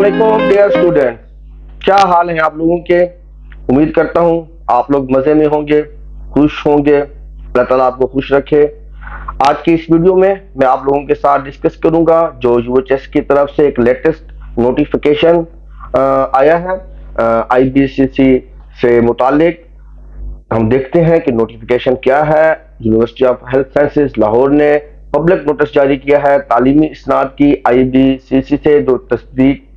Assalamualaikum dear students, क्या हाल है आप लोगों के। उम्मीद करता हूँ आप लोग मजे में होंगे, खुश होंगे। अल्लाह ताला आपको खुश रखे। आज की इस वीडियो में मैं आप लोगों के साथ डिस्कस करूंगा जो यूएचएस की तरफ से एक लेटेस्ट नोटिफिकेशन आया है आईबीसीसी से मुतालिक। हम देखते हैं कि नोटिफिकेशन क्या है। University of health sciences Lahore ने पब्लिक नोटिस जारी किया है तालीमी इसनाद की आईबीसीसी से जो तस्दीक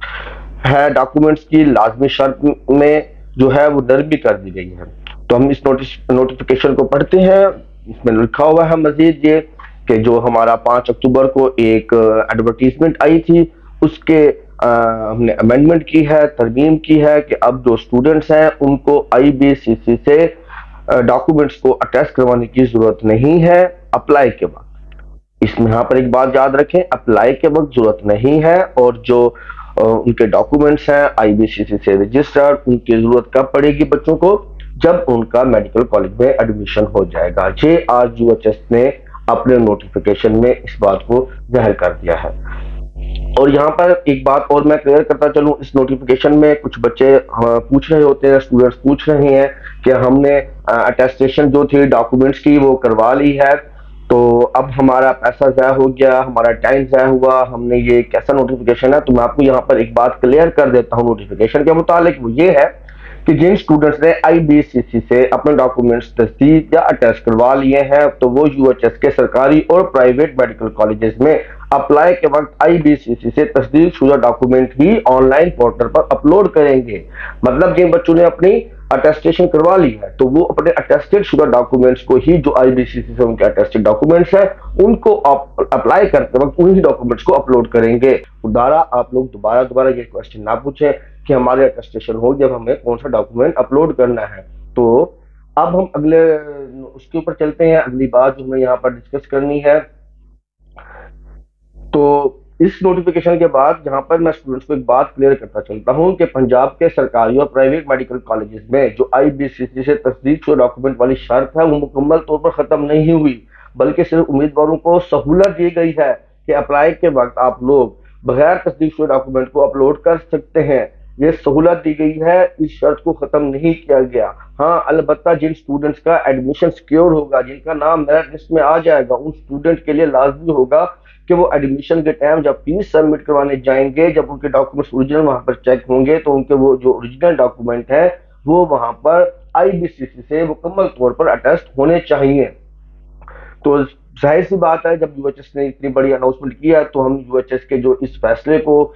है डॉक्यूमेंट्स की लाजमी शर्त में जो है वो नरमी कर दी गई है। तो हम इस नोटिफिकेशन को पढ़ते हैं। इसमें लिखा हुआ है मजीद ये कि जो हमारा 5 अक्टूबर को एक एडवर्टीजमेंट आई थी उसके हमने अमेंडमेंट की है, तरमीम की है कि अब जो स्टूडेंट्स हैं उनको आईबीसीसी से डॉक्यूमेंट्स को अटैच करवाने की जरूरत नहीं है अप्लाई के वक्त। इसमें यहाँ पर एक बात याद रखें, अप्लाई के वक्त जरूरत नहीं है और जो उनके डॉक्यूमेंट्स हैं आईबीसीसी से रजिस्टर्ड उनकी जरूरत कब पड़ेगी बच्चों को, जब उनका मेडिकल कॉलेज में एडमिशन हो जाएगा। ये आज यूएचएस ने अपने नोटिफिकेशन में इस बात को जाहिर कर दिया है। और यहाँ पर एक बात और मैं क्लियर करता चलूं, इस नोटिफिकेशन में कुछ बच्चे पूछ रहे होते हैं, स्टूडेंट्स पूछ रहे हैं कि हमने अटेस्टेशन जो थी डॉक्यूमेंट्स की वो करवा ली है, तो अब हमारा पैसा ज़ाया हो गया, हमारा टाइम ज़ाया हुआ, हमने ये कैसा नोटिफिकेशन है। तो मैं आपको यहाँ पर एक बात क्लियर कर देता हूँ नोटिफिकेशन के मुतालिक। वो ये है कि जिन स्टूडेंट्स ने आईबीसीसी से अपने डॉक्यूमेंट्स तस्दीक या अटैच करवा लिए हैं तो वो यूएचएस के सरकारी और प्राइवेट मेडिकल कॉलेजेस में अप्लाई के वक्त आईबीसीसी से तस्दीक शुदा डॉक्यूमेंट ही ऑनलाइन पोर्टल पर अपलोड करेंगे। मतलब जिन बच्चों ने अपनी अटेस्टेशन करवा ली है तो वो अपने अटेस्टेड शुदा डॉक्यूमेंट्स को ही, जो आईबीसीसी से उनके अटेस्टेड डॉक्यूमेंट्स हैं, उनको अप्लाई करते वक्त उन्हीं डॉक्यूमेंट्स को अपलोड करेंगे। आप लोग दोबारा ये क्वेश्चन ना पूछें कि हमारे अटेस्टेशन हो जब हमें कौन सा डॉक्यूमेंट अपलोड करना है। तो अब हम अगले उसके ऊपर चलते हैं। अगली बात जो हमें यहाँ पर डिस्कस करनी है, तो इस नोटिफिकेशन के बाद यहाँ पर मैं स्टूडेंट्स को एक बात क्लियर करता चलता हूँ कि पंजाब के सरकारी और प्राइवेट मेडिकल कॉलेजेस में जो आईबीसीसी से तस्दीक शुदा डॉक्यूमेंट वाली शर्त है वो मुकम्मल तौर पर खत्म नहीं हुई, बल्कि सिर्फ उम्मीदवारों को सहूलत दी गई है कि अप्लाई के वक्त आप लोग बगैर तस्दीक शुदा डॉक्यूमेंट को अपलोड कर सकते हैं। ये सहूलत दी गई है, इस शर्त को खत्म नहीं किया गया। हाँ, अलबत्ता जिन स्टूडेंट्स का एडमिशन सिक्योर होगा, जिनका नाम मेरिट लिस्ट में आ जाएगा, उन स्टूडेंट के लिए लाजमी होगा कि वो एडमिशन के टाइम जब फीस सबमिट करवाने जाएंगे, जब उनके डॉक्यूमेंट्स ओरिजिनल वहां पर चेक होंगे तो उनके वो जो ओरिजिनल डॉक्यूमेंट है वो वहां पर आईबीसीसी से मुकम्मल तौर पर अटैच होने चाहिए। तो जाहिर सी बात है, जब यूएचएस ने इतनी बड़ी अनाउंसमेंट किया तो हम यूएचएस के जो इस फैसले को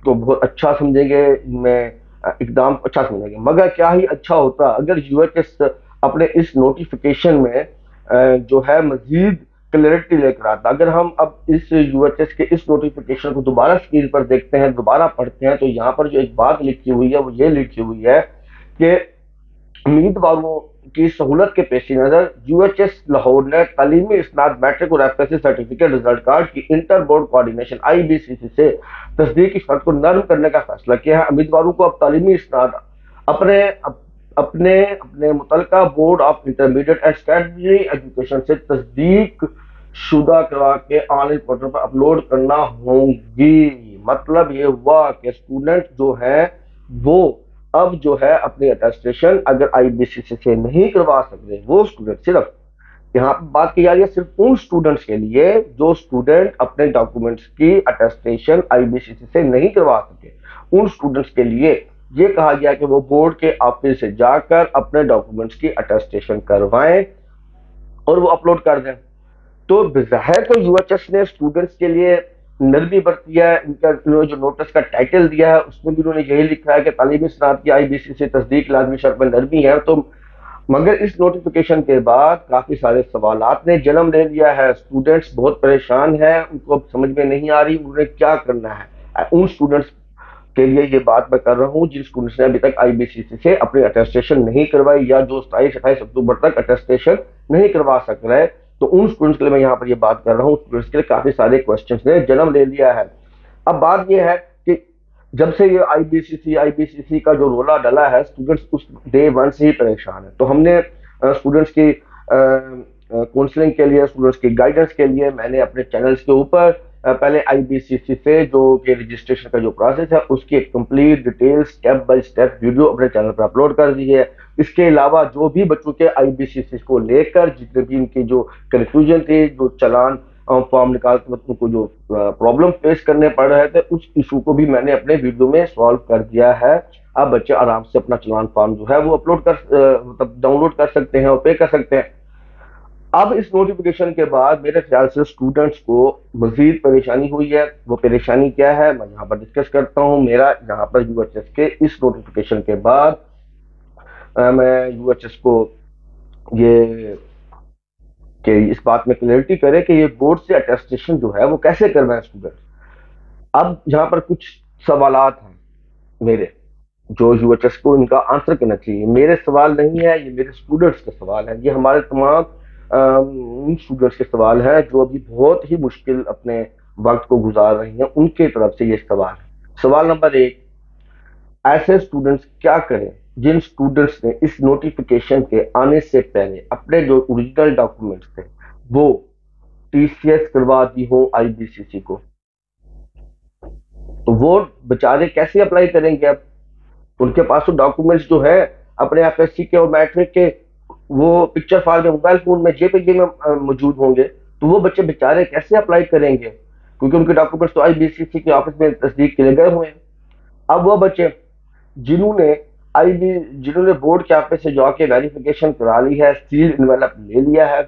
बहुत अच्छा समझेंगे, इनमें इकदाम अच्छा समझेंगे। मगर क्या ही अच्छा होता अगर यूएचएस अपने इस नोटिफिकेशन में जो है मजीद क्लैरिटी लेकर आता। अगर हम अब इस यूएचएस के इस नोटिफिकेशन को दोबारा स्क्रीन पर देखते हैं, दोबारा पढ़ते हैं, तो यहाँ पर जो एक बात लिखी हुई है वो ये लिखी हुई है कि उम्मीदवारों की सहूलत के पेश नजर यूएचएस लाहौर ने तालीमी इसनाद मैट्रिक और एफएससी सर्टिफिकेट रिजल्ट कार्ड की इंटर बोर्ड कोऑर्डिनेशन आईबीसीसी से तस्दीक की शर्त को नरम करने का फैसला किया है। उम्मीदवारों को अब तालीमी इसनाद अपने मुतलका board of intermediate and secondary education से तस्दीक शुदा करा के ऑनलाइन पोर्टल पर अपलोड करना होगी। मतलब ये हुआ कि स्टूडेंट जो है वो अब जो है अपनी अटेस्टेशन अगर आईबीसीसी से नहीं करवा सकते, वो स्टूडेंट, सिर्फ यहाँ पर बात की जा रही है सिर्फ उन स्टूडेंट्स के लिए जो स्टूडेंट अपने डॉक्यूमेंट्स की अटेस्टेशन आईबीसीसी से नहीं करवा सके, उन स्टूडेंट्स के लिए ये कहा गया कि वो बोर्ड के ऑफिस से जाकर अपने डॉक्यूमेंट्स की अटेस्टेशन करवाएं और वो अपलोड कर दें। तो बज़ाहिर तो यूएचएस ने स्टूडेंट्स के लिए नरमी बरती है। इनका जो नोटिस का टाइटल दिया है उसमें भी उन्होंने यही लिखा है कि तालीमी सनअत की आईबीसीसी से तस्दीक लाजमी शर्त में नरमी है। तो मगर इस नोटिफिकेशन के बाद काफी सारे सवालात ने जन्म ले लिया है। स्टूडेंट्स बहुत परेशान हैं, उनको अब समझ में नहीं आ रही उन्हें क्या करना है। उन स्टूडेंट्स के लिए ये बात मैं कर रहा हूँ जिन स्टूडेंट्स ने अभी तक आईबीसीसी से अपनी अटेस्टेशन नहीं करवाई या जो 27-28 अक्टूबर तक अटेस्टेशन नहीं करवा सक रहे, तो उन स्टूडेंट्स के लिए मैं यहाँ पर ये बात कर रहा हूँ। स्टूडेंट्स के लिए काफी सारे क्वेश्चंस ने जन्म ले लिया है। अब बात ये है कि जब से ये आईबीसीसी का जो रोला डला है, स्टूडेंट्स उस डे वन से ही परेशान है। तो हमने स्टूडेंट्स की काउंसलिंग के लिए, स्टूडेंट्स की गाइडेंस के लिए मैंने अपने चैनल्स के ऊपर پہلے IBCC سے جو کہ رجسٹریشن کا جو پروسیس ہے اس کی ایک complete detail step by step video اپنے چینل پر اپلوڈ کر دی ہے. اس کے علاوہ جو بھی بچوں کے IBCC کو لے کر جتنے بھی ان کی جو کنفیوژن تھی, جو چلان فارم نکالتے بچوں کو جو پرابلم فیس کرنے پڑ رہے تھے, اس ایشو کو بھی میں نے اپنے ویڈیو میں سالو کر دیا ہے. اب بچے آرام سے اپنا چلان فارم جو ہے وہ اپلوڈ کر مطلب ڈاؤن لوڈ کر سکتے ہیں اور پے کر سکتے ہیں. اب اس نوٹیفیکیشن کے بعد میرے خیال سے اسٹوڈنٹس کو مزید پریشانی ہوئی ہے. وہ پریشانی کیا ہے میں یہاں پر ڈسکس کرتا ہوں. میرا یہاں پر UHS کے اس نوٹیفیکیشن کے بعد میں UHS کو یہ کہ اس بات میں کلیئرٹی کرے کہ یہ بورڈ سے اٹیسٹیشن جو ہے وہ کیسے کروائیں اسٹوڈنٹ. اب یہاں پر کچھ سوالات ہیں میرے جو UHS کو ان کا آنسر کرنا چاہیے. میرے سوال نہیں ہے, یہ میرے اسٹوڈنٹس کے سوال ہیں. یہ ہمارے تمام اسٹوڈنٹس کے سوال ہیں جو ابھی بہت ہی مشکل اپنے وقت کو گزار رہے ہیں. ان کی طرف سے یہ سوال ہے. سوال نمبر 1, ایسے اسٹوڈنٹس کیا کریں جن اسٹوڈنٹس نے اس نوٹیفیکیشن کے آنے سے پہلے اپنے جو اوریجنل ڈاکومنٹس تھے وہ TCS کروا دی ہوں IBCC کو, تو وہ بچارے کیسے اپلائی کریں گے؟ اب ان کے پاس تو ڈاکومنٹس جو ہے اپنے FSC کے اور میٹرک کے وہ پکچر فائل میں موبائل فون میں JPG میں موجود ہوں گے, تو وہ بچے بےچارے کیسے اپلائی کریں گے کیونکہ ان کے ڈاکومنٹس تو IBCC کے آفس میں تصدیق کے لیے گئے ہوئے ہیں. اب وہ بچے جنہوں نے بورڈ کے آفس سے جا کے ویریفیکیشن کرا لی ہے, سیل انویلپ لے لیا ہے,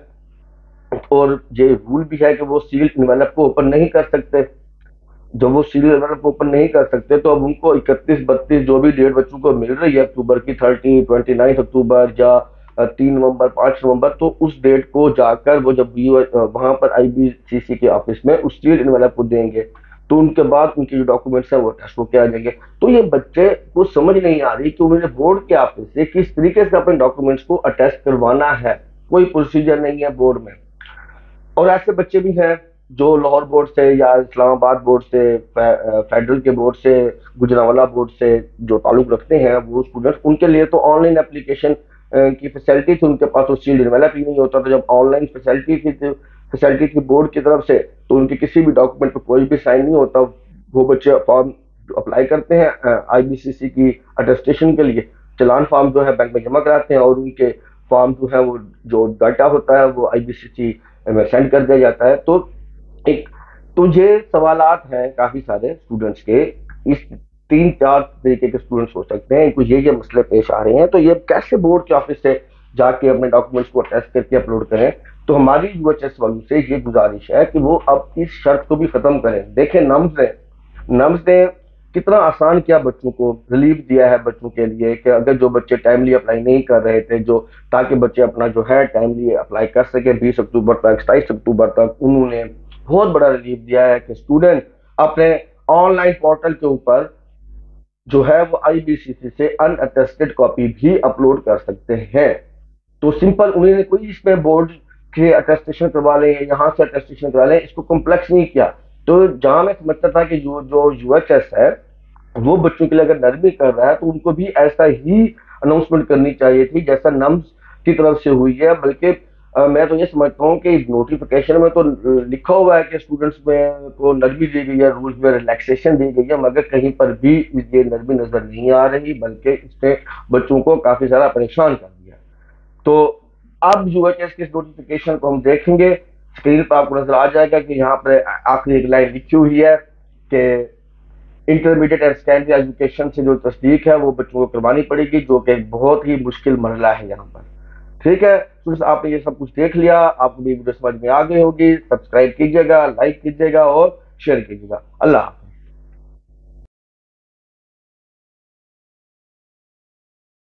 اور یہ رول بھی ہے کہ وہ سیل انویلپ کو اوپن نہیں کر سکتے. جب وہ سیل انویلپ اوپن نہیں کر سکتے تو اب ان کو 31 32 جو بھی ڈیٹ بچوں کو مل رہی ہے اکتوبر کی 30 29 اکتوبر یا 3 نومبر 5 نومبر, تو اس ڈیٹ کو جا کر وہ جب وہاں پر IBCC کے آفس میں اس سیل انویلپ کو دیں گے تو ان کے بعد ان کے جو ڈاکومنٹس ہیں وہ ٹیسٹ ہو کے آ جائیں گے. تو یہ بچے کو سمجھ نہیں آ رہی کہ انہیں بورڈ کے آفس سے کس طریقے سے اپنے ڈاکومنٹس کو اٹیسٹ کروانا ہے. کوئی پروسیجر نہیں ہے بورڈ میں. اور ایسے بچے بھی ہیں جو لاہور بورڈ سے یا اسلام آباد بورڈ سے, فیڈرل کے بورڈ سے, گجرانوالہ بورڈ سے جو تعلق رکھتے ہیں وہ اسٹوڈنٹس, ان کے لیے تو آن لائن اپلیکیشن کی فیسلٹی تھی, ان کے پاس وہ سیل ڈیولپ ہی نہیں ہوتا. تو جب آن لائن فیسلٹی تھی بورڈ کی طرف سے تو ان کے کسی بھی ڈاکومنٹ پہ کوئی بھی سائن نہیں ہوتا. وہ بچے فارم اپلائی کرتے ہیں IBCC کی اٹیسٹیشن کے لیے, چلان فارم جو ہے بینک میں جمع کراتے ہیں اور ان کے فارم جو ہے وہ جو ڈاٹا ہوتا ہے وہ IBCC میں سینڈ کر دیا جاتا ہے. تو یہ سوالات ہیں کافی سارے اسٹوڈنٹس کے. اس 3-4 طریقے کے اسٹوڈنٹس ہو سکتے ہیں, کچھ یہ مسئلے پیش آ رہے ہیں. تو یہ کیسے بورڈ کے آفس سے جا کے اپنے ڈاکومنٹس کو اٹیسٹ کر کے اپلوڈ کریں؟ تو ہماری UHS والوں سے یہ گزارش ہے کہ وہ اب اس شرط کو بھی ختم کریں. دیکھیں نمز نے کتنا آسان کیا, بچوں کو ریلیف دیا ہے بچوں کے لیے کہ اگر جو بچے ٹائملی اپلائی نہیں کر رہے تھے, جو تاکہ بچے اپنا جو ہے ٹائملی اپلائی کر سکیں 20 اکتوبر تک 27 اکتوبر تک, انہوں نے بہت بڑا ریلیف دیا ہے کہ اسٹوڈنٹ اپنے آن لائن پورٹل کے اوپر جو ہے وہ IBCC سے ان اٹیسٹڈ کاپی بھی اپلوڈ کر سکتے ہیں. تو سمپل انہوں نے کوئی اس میں بورڈ کے اٹیسٹیشن کروا لیں, یہاں سے اٹیسٹیشن کروا لیں, اس کو کمپلیکس نہیں کیا. تو جہاں میں سمجھتا تھا کہ جو UHS ہے وہ بچوں کے لیے اگر نرمی کر رہا ہے تو ان کو بھی ایسا ہی اناؤنسمنٹ کرنی چاہیے تھی جیسا نمز کی طرف سے ہوئی ہے. بلکہ میں تو یہ سمجھتا ہوں کہ نوٹیفیکیشن میں تو لکھا ہوا ہے کہ اسٹوڈنٹس میں کو نرمی دی گئی ہے, رولز میں ریلیکسیشن دی گئی ہے, مگر کہیں پر بھی یہ نرمی نظر نہیں آ رہی بلکہ اس نے بچوں کو کافی زیادہ پریشان کر دیا. تو اب UHS کے اس نوٹیفیکیشن کو ہم دیکھیں گے. اسکرین پر آپ کو نظر آ جائے گا کہ یہاں پر آخری ایک لائن لکھی ہوئی ہے کہ انٹرمیڈیٹ اینڈ سیکنڈری ایجوکیشن سے جو تصدیق ہے وہ بچوں کو کروانی پڑے گی, جو کہ بہت ہی مشکل مرحلہ ہے یہاں پر. ٹھیک ہے, آپ نے یہ سب کچھ دیکھ لیا, آپ کو بھی ویڈیو سمجھ میں آ گئی ہوگی. سبسکرائب کیجیے گا, لائک کیجیے گا اور شیئر کیجیے گا. اللہ حافظ.